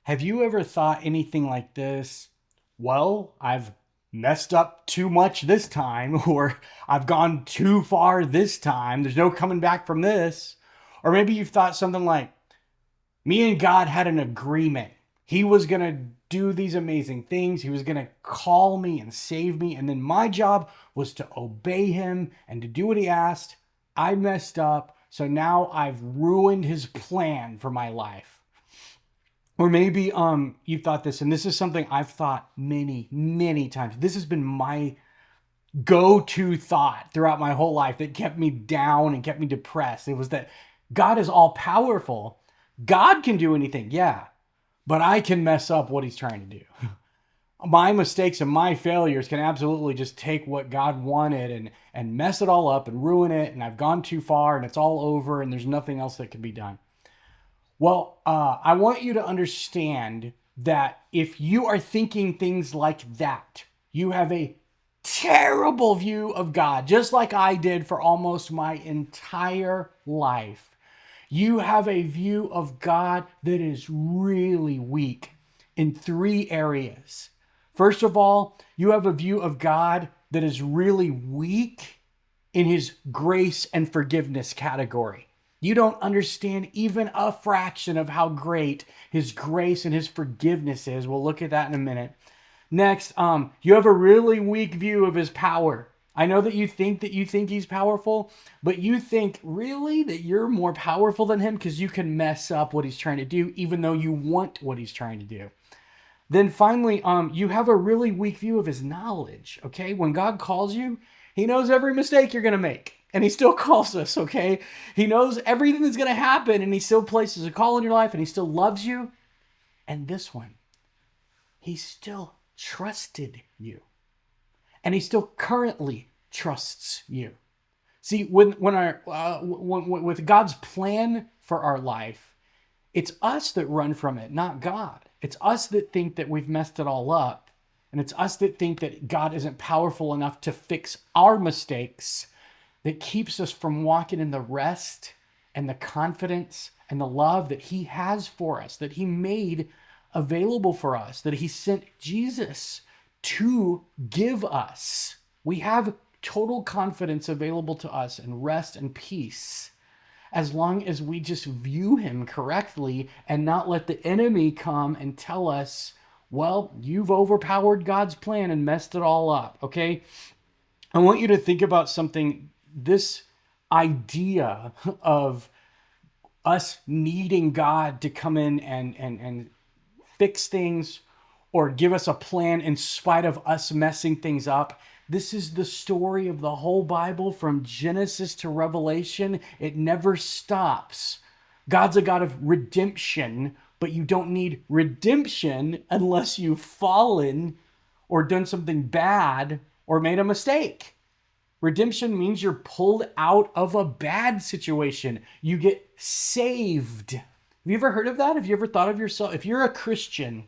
Have you ever thought anything like this? Well, I've messed up too much this time, or I've gone too far this time. There's no coming back from this. Or maybe you've thought something like, me and God had an agreement. He was going to do these amazing things. He was going to call me and save me. And then my job was to obey him and to do what he asked. I messed up. So now I've ruined his plan for my life. Or maybe you thought this, and this is something I've thought many, many times. This has been my go-to thought throughout my whole life that kept me down and kept me depressed. It was that God is all powerful. God can do anything, yeah, but I can mess up what he's trying to do. My mistakes and my failures can absolutely just take what God wanted and mess it all up and ruin it. And I've gone too far and it's all over and there's nothing else that can be done. Well, I want you to understand that if you are thinking things like that, you have a terrible view of God, just like I did for almost my entire life. You have a view of God that is really weak in three areas. First of all, you have a view of God that is really weak in his grace and forgiveness category. You don't understand even a fraction of how great his grace and his forgiveness is. We'll look at that in a minute. Next, you have a really weak view of his power. I know that you think he's powerful, but you think really that you're more powerful than him because you can mess up what he's trying to do, even though you want what he's trying to do. Then finally, you have a really weak view of his knowledge, okay? When God calls you, he knows every mistake you're going to make. And he still calls us, okay? He knows everything that's going to happen, and he still places a call in your life, and he still loves you. And this one, he still trusted you. And he still currently trusts you. See, with God's plan for our life, it's us that run from it, not God. It's us that think that we've messed it all up. And it's us that think that God isn't powerful enough to fix our mistakes that keeps us from walking in the rest and the confidence and the love that he has for us, that he made available for us, that he sent Jesus to give us. We have total confidence available to us and rest and peace as long as we just view him correctly and not let the enemy come and tell us, well, you've overpowered God's plan and messed it all up, okay? I want you to think about something, this idea of us needing God to come in and fix things or give us a plan in spite of us messing things up. This is the story of the whole Bible from Genesis to Revelation. It never stops. God's a God of redemption, but you don't need redemption unless you've fallen or done something bad or made a mistake. Redemption means you're pulled out of a bad situation. You get saved. Have you ever heard of that? Have you ever thought of yourself, if you're a Christian,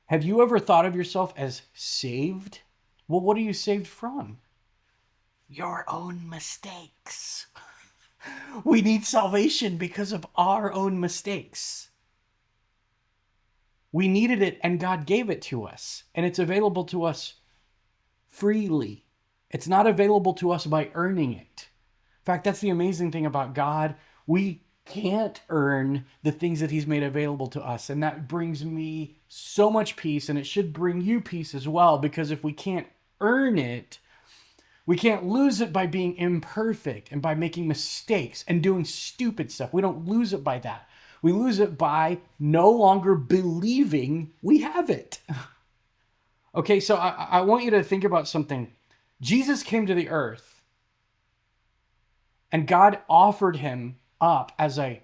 have you ever thought of yourself as saved? Well, what are you saved from? Your own mistakes. We need salvation because of our own mistakes. We needed it and God gave it to us, and it's available to us freely. It's not available to us by earning it. In fact, that's the amazing thing about God. We can't earn the things that he's made available to us. And that brings me so much peace, and it should bring you peace as well, because if we can't earn it, we can't lose it by being imperfect and by making mistakes and doing stupid stuff. We don't lose it by that. We lose it by no longer believing we have it. Okay, so I want you to think about something. Jesus came to the earth, and God offered him up as a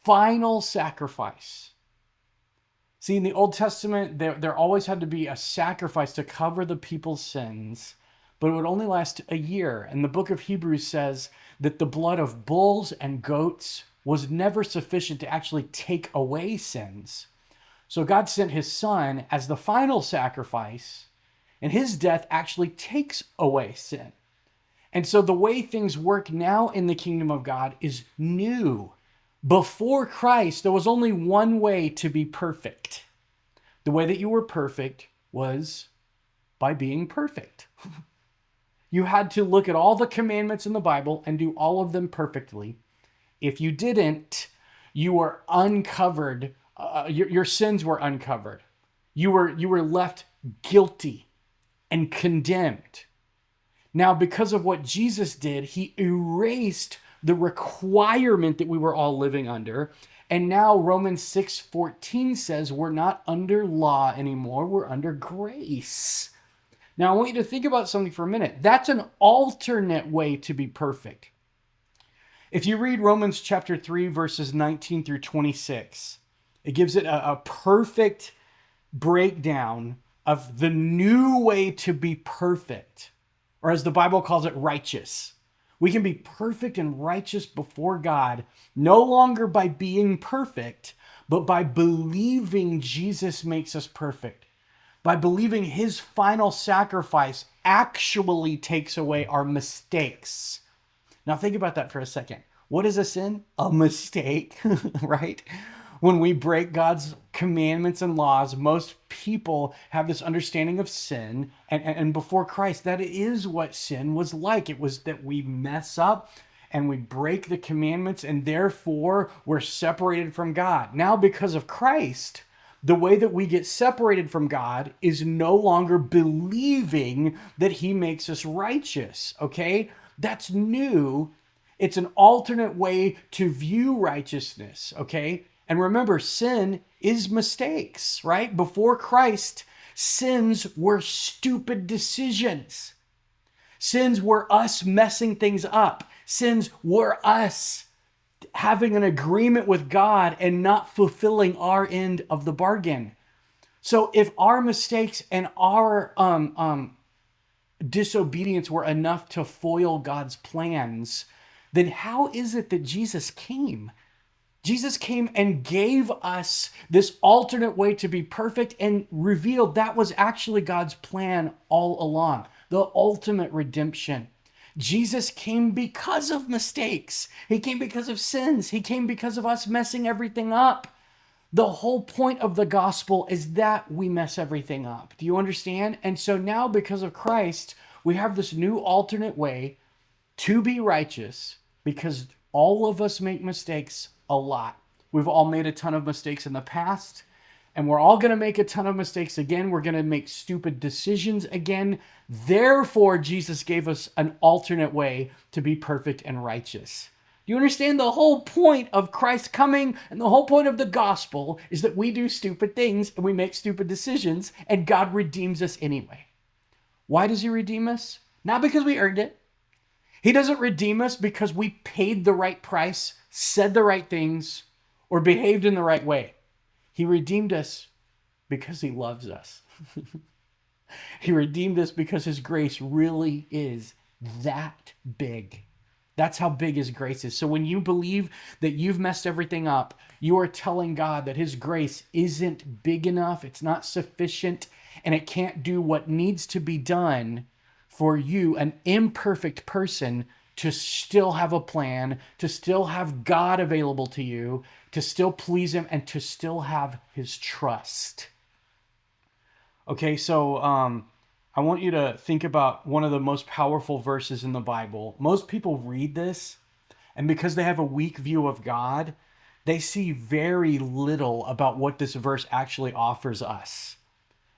final sacrifice. See, in the Old Testament, there always had to be a sacrifice to cover the people's sins, but it would only last a year. And the book of Hebrews says that the blood of bulls and goats was never sufficient to actually take away sins. So God sent his son as the final sacrifice, and his death actually takes away sin. And so the way things work now in the kingdom of God is new. Before Christ, there was only one way to be perfect. The way that you were perfect was by being perfect. You had to look at all the commandments in the Bible and do all of them perfectly. If you didn't, you were uncovered. Your sins were uncovered. You were left guilty and condemned. Now, because of what Jesus did, he erased the requirement that we were all living under. And now Romans 6:14 says we're not under law anymore, we're under grace. Now, I want you to think about something for a minute. That's an alternate way to be perfect. If you read Romans chapter 3, verses 19 through 26, it gives it a perfect breakdown of the new way to be perfect, or as the Bible calls it, righteous. We can be perfect and righteous before God, no longer by being perfect, but by believing Jesus makes us perfect. By believing his final sacrifice actually takes away our mistakes. Now think about that for a second. What is a sin? A mistake, right? When we break God's commandments and laws, most people have this understanding of sin. And before Christ, that is what sin was like. It was that we mess up and we break the commandments, and therefore we're separated from God. Now, because of Christ, the way that we get separated from God is no longer believing that he makes us righteous, okay? That's new. It's an alternate way to view righteousness, okay? And remember, sin is mistakes, right? Before Christ, sins were stupid decisions. Sins were us messing things up. Sins were us having an agreement with God and not fulfilling our end of the bargain. So if our mistakes and our disobedience were enough to foil God's plans, then how is it that Jesus came? Jesus came and gave us this alternate way to be perfect and revealed that was actually God's plan all along, the ultimate redemption. Jesus came because of mistakes. He came because of sins. He came because of us messing everything up. The whole point of the gospel is that we mess everything up. Do you understand? And so now, because of Christ, we have this new alternate way to be righteous, because all of us make mistakes a lot. We've all made a ton of mistakes in the past, and we're all going to make a ton of mistakes again. We're going to make stupid decisions again. Therefore, Jesus gave us an alternate way to be perfect and righteous. Do you understand? The whole point of Christ coming and the whole point of the gospel is that we do stupid things and we make stupid decisions, and God redeems us anyway. Why does he redeem us? Not because we earned it. He doesn't redeem us because we paid the right price, said the right things, or behaved in the right way. He redeemed us because he loves us. He redeemed us because his grace really is that big. That's how big his grace is. So when you believe that you've messed everything up, you are telling God that his grace isn't big enough, it's not sufficient, and it can't do what needs to be done for you, an imperfect person, to still have a plan, to still have God available to you, to still please him, and to still have his trust. Okay, so I want you to think about one of the most powerful verses in the Bible. Most people read this, and because they have a weak view of God, they see very little about what this verse actually offers us.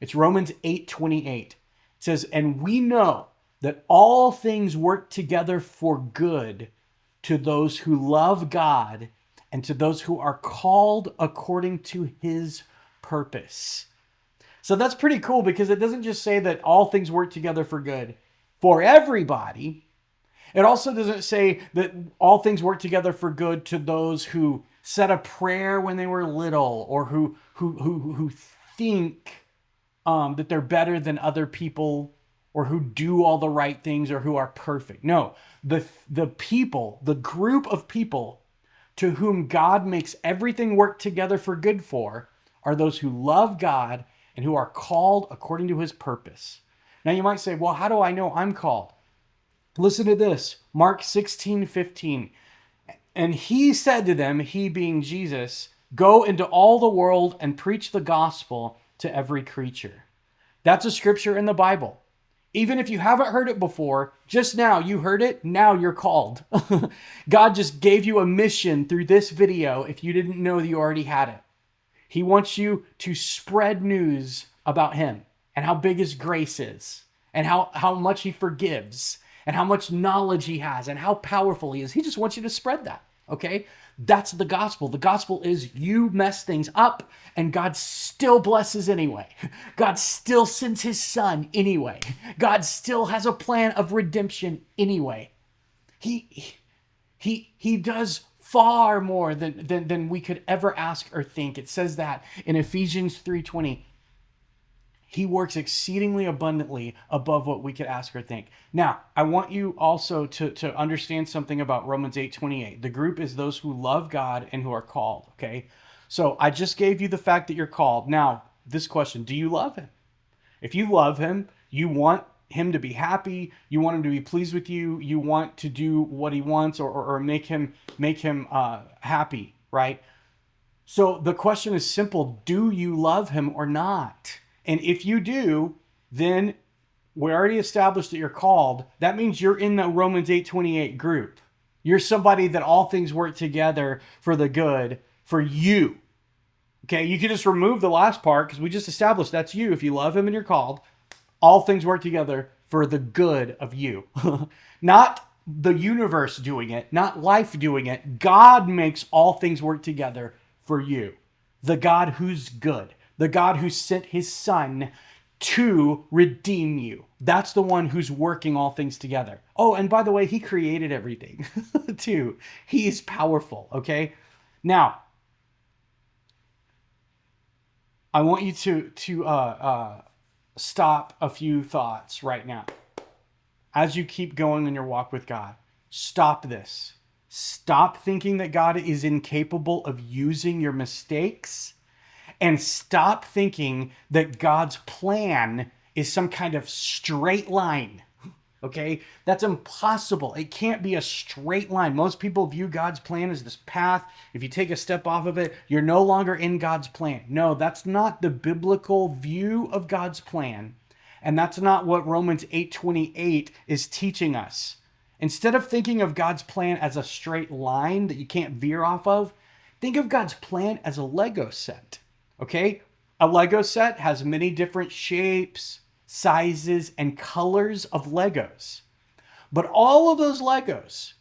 It's Romans 8:28. It says, "And we know that all things work together for good to those who love God and to those who are called according to his purpose." So that's pretty cool, because it doesn't just say that all things work together for good for everybody. It also doesn't say that all things work together for good to those who said a prayer when they were little, or who think that they're better than other people, or who do all the right things, or who are perfect. No, the people, the group of people to whom God makes everything work together for good for, are those who love God and who are called according to his purpose. Now you might say, well, how do I know I'm called? Listen to this. Mark 16:15. And he said to them, he being Jesus, go into all the world and preach the gospel to every creature. That's a scripture in the Bible. Even if you haven't heard it before, just now you heard it, now you're called. God just gave you a mission through this video if you didn't know that you already had it. He wants you to spread news about him and how big his grace is and how much he forgives and how much knowledge he has and how powerful he is. He just wants you to spread that, okay? That's the gospel. The gospel is you mess things up and God still blesses anyway. God still sends his son anyway. God still has a plan of redemption anyway. He does far more than we could ever ask or think. It says that in Ephesians 3:20. He works exceedingly abundantly above what we could ask or think. Now, I want you also to understand something about Romans 8:28. The group is those who love God and who are called, okay? So I just gave you the fact that you're called. Now, this question, do you love him? If you love him, you want him to be happy, you want him to be pleased with you, you want to do what he wants or make him happy, right? So the question is simple, do you love him or not? And if you do, then we already established that you're called. That means you're in the Romans 8:28 group. You're somebody that all things work together for the good for you. Okay, you can just remove the last part because we just established that's you. If you love him and you're called, all things work together for the good of you. Not the universe doing it, not life doing it. God makes all things work together for you. The God who's good. The God who sent his son to redeem you. That's the one who's working all things together. Oh, and by the way, he created everything too. He is powerful, okay? Now, I want you to stop a few thoughts right now. As you keep going in your walk with God, stop this. Stop thinking that God is incapable of using your mistakes. And stop thinking that God's plan is some kind of straight line, okay? That's impossible. It can't be a straight line. Most people view God's plan as this path. If you take a step off of it, you're no longer in God's plan. No, that's not the biblical view of God's plan. And that's not what Romans 8:28 is teaching us. Instead of thinking of God's plan as a straight line that you can't veer off of, think of God's plan as a Lego set. Okay, a Lego set has many different shapes, sizes, and colors of Legos. But all of those Legos,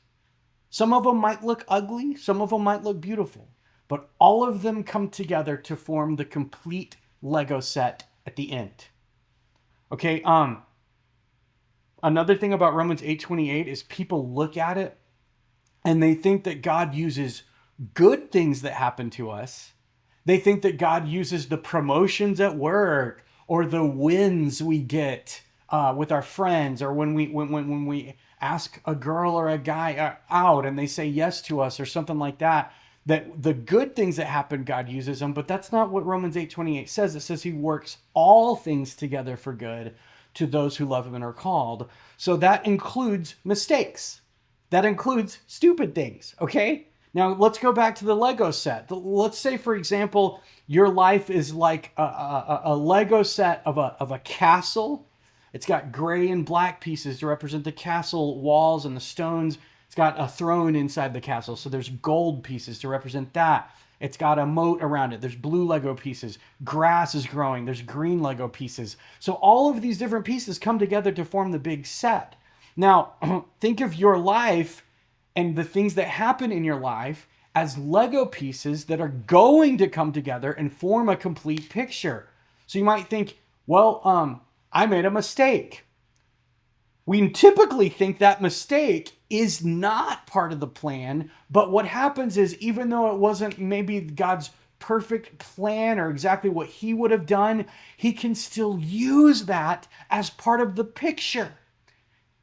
some of them might look ugly, some of them might look beautiful, but all of them come together to form the complete Lego set at the end. Okay, another thing about Romans 8:28 is people look at it and they think that God uses good things that happen to us. They think that God uses the promotions at work or the wins we get with our friends, or when we ask a girl or a guy out and they say yes to us or something like that, that the good things that happen, God uses them. But that's not what Romans 8:28 says. It says he works all things together for good to those who love him and are called. So that includes mistakes. That includes stupid things, okay? Now, let's go back to the Lego set. Let's say, for example, your life is like a Lego set of a castle. It's got gray and black pieces to represent the castle walls and the stones. It's got a throne inside the castle, so there's gold pieces to represent that. It's got a moat around it. There's blue Lego pieces. Grass is growing. There's green Lego pieces. So all of these different pieces come together to form the big set. Now, think of your life and the things that happen in your life as Lego pieces that are going to come together and form a complete picture. So you might think, well, I made a mistake. We typically think that mistake is not part of the plan, but what happens is, even though it wasn't maybe God's perfect plan or exactly what he would have done, he can still use that as part of the picture.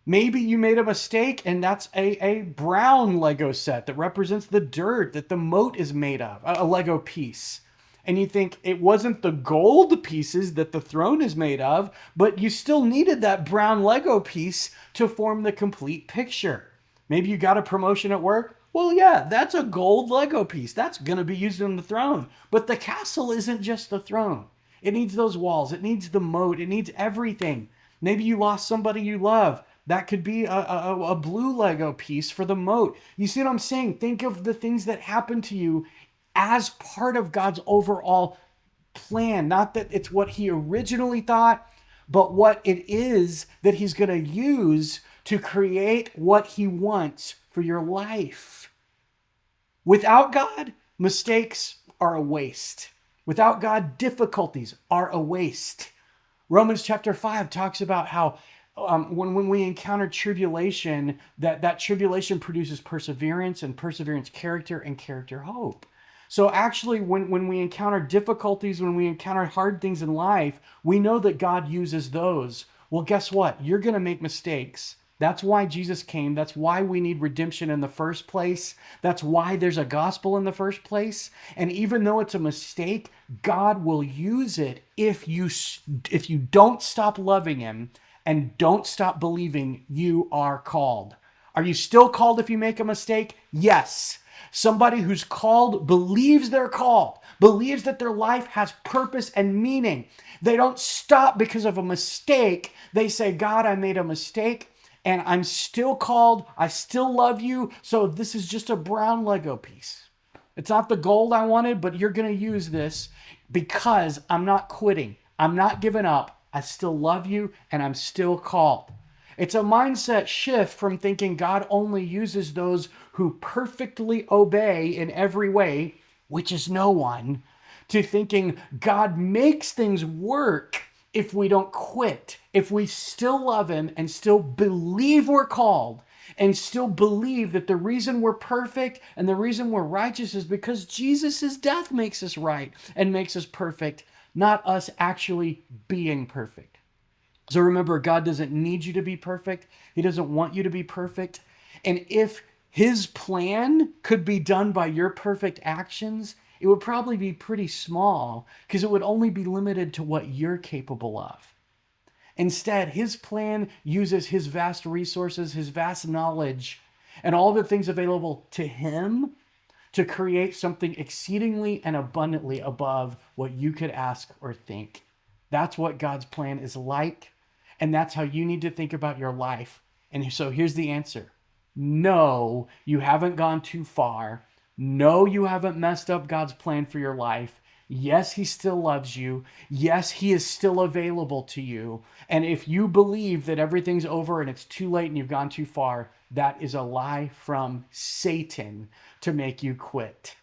Maybe you made a mistake and that's a brown Lego set that represents the dirt that the moat is made of, a Lego piece. And you think it wasn't the gold pieces that the throne is made of, but you still needed that brown Lego piece to form the complete picture. Maybe you got a promotion at work. Well, yeah, that's a gold Lego piece. That's going to be used on the throne. But the castle isn't just the throne. It needs those walls. It needs the moat. It needs everything. Maybe you lost somebody you love. That could be a blue Lego piece for the moat. You see what I'm saying? Think of the things that happen to you as part of God's overall plan. Not that it's what he originally thought, but what it is that he's going to use to create what he wants for your life. Without God, mistakes are a waste. Without God, difficulties are a waste. Romans chapter 5 talks about how when we encounter tribulation, that tribulation produces perseverance, and perseverance character, and character hope. So actually, when we encounter difficulties, when we encounter hard things in life, we know that God uses those. Well, guess what? You're going to make mistakes. That's why Jesus came. That's why we need redemption in the first place. That's why there's a gospel in the first place. And even though it's a mistake, God will use it if you don't stop loving him and don't stop believing you are called. Are you still called if you make a mistake? Yes. Somebody who's called believes they're called, believes that their life has purpose and meaning. They don't stop because of a mistake. They say, God, I made a mistake and I'm still called. I still love you. So this is just a brown Lego piece. It's not the gold I wanted, but you're going to use this because I'm not quitting. I'm not giving up. I still love you and I'm still called. It's a mindset shift from thinking God only uses those who perfectly obey in every way, which is no one, to thinking God makes things work if we don't quit, if we still love him and still believe we're called and still believe that the reason we're perfect and the reason we're righteous is because Jesus' death makes us right and makes us perfect, not us actually being perfect. So remember, God doesn't need you to be perfect. He doesn't want you to be perfect. And if his plan could be done by your perfect actions, it would probably be pretty small because it would only be limited to what you're capable of. Instead, his plan uses his vast resources, his vast knowledge, and all the things available to him to create something exceedingly and abundantly above what you could ask or think. That's what God's plan is like. And that's how you need to think about your life. And so here's the answer. No, you haven't gone too far. No, you haven't messed up God's plan for your life. Yes, he still loves you. Yes, he is still available to you. And if you believe that everything's over and it's too late and you've gone too far, that is a lie from Satan to make you quit.